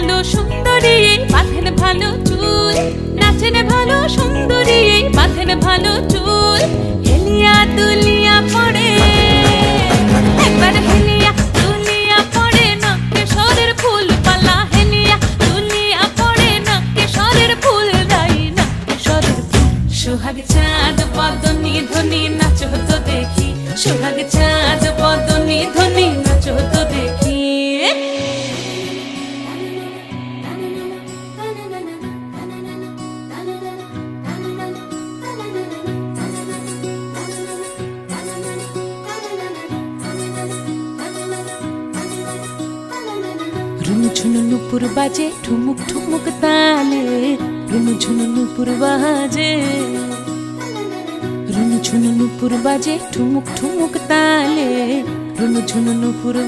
ভালো সুন্দরী বাঁধেন ভালো চুল, নাচেন ভালো সুন্দরী বাঁধেন ভালো চুল। হেলিয়া দুলিয়া পড়ে একবার হেলিয়া দুলিয়া পড়ে নকেশ্বরের ফুল পালা, হেলিয়া দুলিয়া পড়ে নকেশ্বরের ফুল রাই নকেশ্বরের ফুল। সোহাগ চাঁদ বদনি ধ্বনি নাচো তো দেখি, সোহাগ চাঁদ বদনি ধ্বনি নাচো তো দেখি। রুনুঝুনু নুপুর বাজে ঠুমুক ঠুমুক তালে, রুনুঝুনু নুপুর বাজে, রুনুঝুনু নুপুর বাজে ঠুমুক ঠুমুক তালে, রুনুঝুনু নুপুর